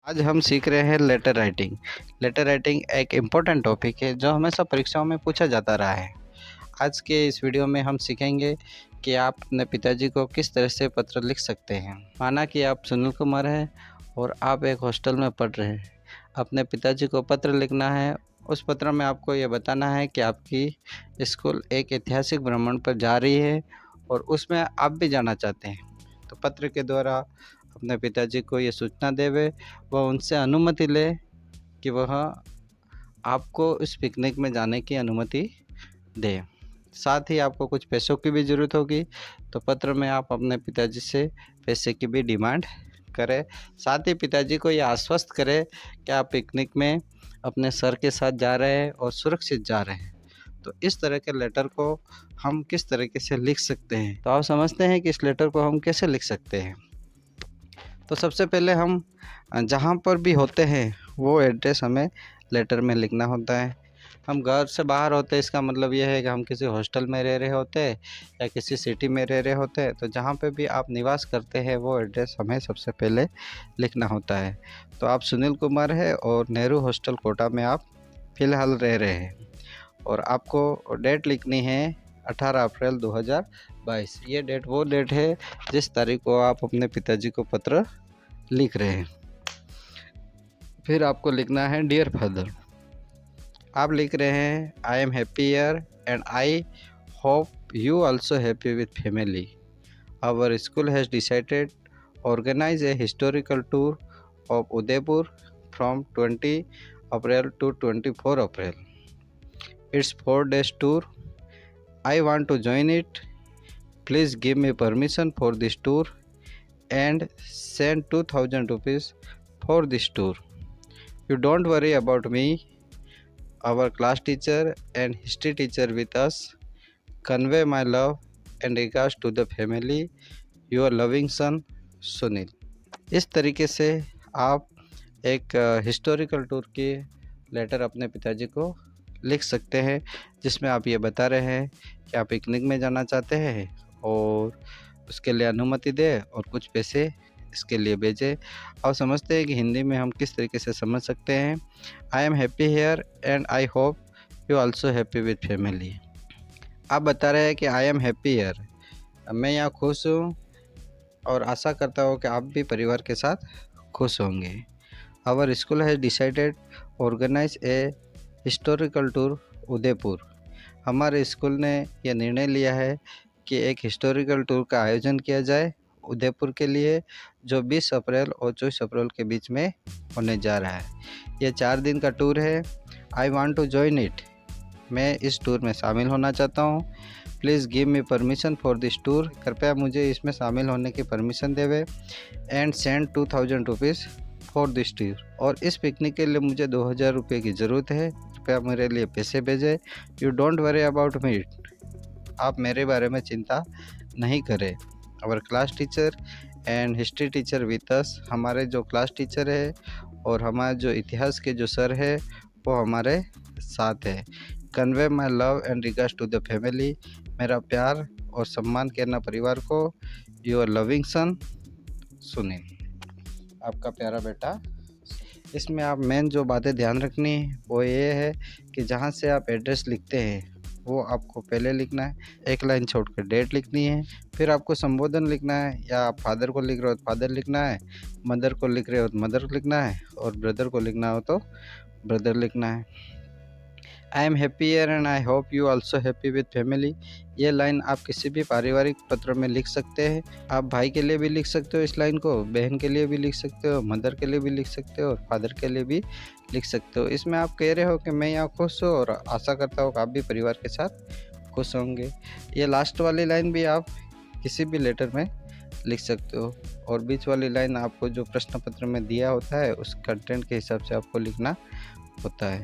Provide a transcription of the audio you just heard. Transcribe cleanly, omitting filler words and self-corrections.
आज हम सीख रहे हैं लेटर राइटिंग। लेटर राइटिंग एक इम्पोर्टेंट टॉपिक है जो हमेशा परीक्षाओं में पूछा जाता रहा है। आज के इस वीडियो में हम सीखेंगे कि आप अपने पिताजी को किस तरह से पत्र लिख सकते हैं। माना कि आप सुनील कुमार हैं और आप एक हॉस्टल में पढ़ रहे हैं। अपने पिताजी को पत्र लिखना है। उस पत्र में आपको ये बताना है कि आपकी स्कूल एक ऐतिहासिक भ्रमण पर जा रही है और उसमें आप भी जाना चाहते हैं। तो पत्र के द्वारा अपने पिताजी को ये सूचना देवे, वह उनसे अनुमति ले कि वह आपको इस पिकनिक में जाने की अनुमति दे। साथ ही आपको कुछ पैसों की भी ज़रूरत होगी, तो पत्र में आप अपने पिताजी से पैसे की भी डिमांड करें। साथ ही पिताजी को ये आश्वस्त करें कि आप पिकनिक में अपने सर के साथ जा रहे हैं और सुरक्षित जा रहे हैं। तो इस तरह के लेटर को हम किस तरीके से लिख सकते हैं, तो आप समझते हैं कि इस लेटर को हम कैसे लिख सकते हैं। तो सबसे पहले हम जहाँ पर भी होते हैं वो एड्रेस हमें लेटर में लिखना होता है। हम घर से बाहर होते हैं, इसका मतलब यह है कि हम किसी हॉस्टल में रह रहे होते हैं या किसी सिटी में रह रहे होते हैं, तो जहाँ पे भी आप निवास करते हैं वो एड्रेस हमें सबसे पहले लिखना होता है। तो आप सुनील कुमार है और नेहरू हॉस्टल कोटा में आप फ़िलहाल रह रहे हैं और आपको डेट लिखनी है 18 अप्रैल 2022। ये डेट वो डेट है जिस तारीख को आप अपने पिताजी को पत्र लिख रहे हैं। फिर आपको लिखना है डियर फादर। आप लिख रहे हैं I am happy here and I hope you also happy with family. Our school has decided organise a historical tour of Udaipur from 20 April to 24 April. It's 4 days tour. I want to join it. Please give me permission for this tour and send 2000 rupees for this tour. You don't worry about me. Our class teacher and history teacher with us. Convey my love and regards to the family. Your loving son Sunil. इस तरीके से आप एक historical tour की letter अपने पिताजी को लिख सकते हैं, जिसमें आप ये बता रहे हैं कि आप पिकनिक में जाना चाहते हैं और उसके लिए अनुमति दें और कुछ पैसे इसके लिए भेजें। आप समझते हैं कि हिंदी में हम किस तरीके से समझ सकते हैं। I am happy here and I hope you also happy with family. आप बता रहे हैं कि आई एम हैप्पी हियर, मैं यहाँ खुश हूँ और आशा करता हूँ कि आप भी परिवार के साथ खुश होंगे। Our school has decided organise a historical tour Udaipur. हमारे स्कूल ने यह निर्णय लिया है कि एक हिस्टोरिकल टूर का आयोजन किया जाए उदयपुर के लिए, जो 20 अप्रैल और 24 अप्रैल के बीच में होने जा रहा है। यह 4 दिन का टूर है। I want to join it, मैं इस टूर में शामिल होना चाहता हूँ। Please give me permission for this tour, कृपया मुझे इसमें शामिल होने की परमिशन देवे। And send 2000 rupees for this tour, और इस पिकनिक के लिए मुझे 2000 रुपये की ज़रूरत है, कृपया मेरे लिए पैसे भेजें। You don't worry about me, आप मेरे बारे में चिंता नहीं करें। Our class teacher and history teacher with us, हमारे जो क्लास टीचर है और हमारे जो इतिहास के जो सर है वो हमारे साथ है। Convey my love and regards to the family, मेरा प्यार और सम्मान करना परिवार को। योर लविंग सन सुनील, आपका प्यारा बेटा। इसमें आप मेन जो बातें ध्यान रखनी है वो ये है कि जहाँ से आप एड्रेस लिखते हैं वो आपको पहले लिखना है, एक लाइन छोड़कर डेट लिखनी है। फिर आपको संबोधन लिखना है, या आप फादर को लिख रहे हो तो फादर लिखना है, मदर को लिख रहे हो तो मदर लिखना है, और ब्रदर को लिखना हो तो ब्रदर लिखना है। आई am happy here and I hope you also happy with family, ये लाइन आप किसी भी पारिवारिक पत्र में लिख सकते हैं। आप भाई के लिए भी लिख सकते हो इस लाइन को, बहन के लिए भी लिख सकते हो, मदर के लिए भी लिख सकते हो और फादर के लिए भी लिख सकते हो। इसमें आप कह रहे हो कि मैं यहाँ खुश हूँ और आशा करता हूँ कि आप भी परिवार के साथ खुश होंगे। ये लास्ट वाली लाइन भी आप किसी भी लेटर में लिख सकते हो, और बीच वाली लाइन आपको जो प्रश्न पत्र में दिया होता है उस कंटेंट के हिसाब से आपको लिखना होता है।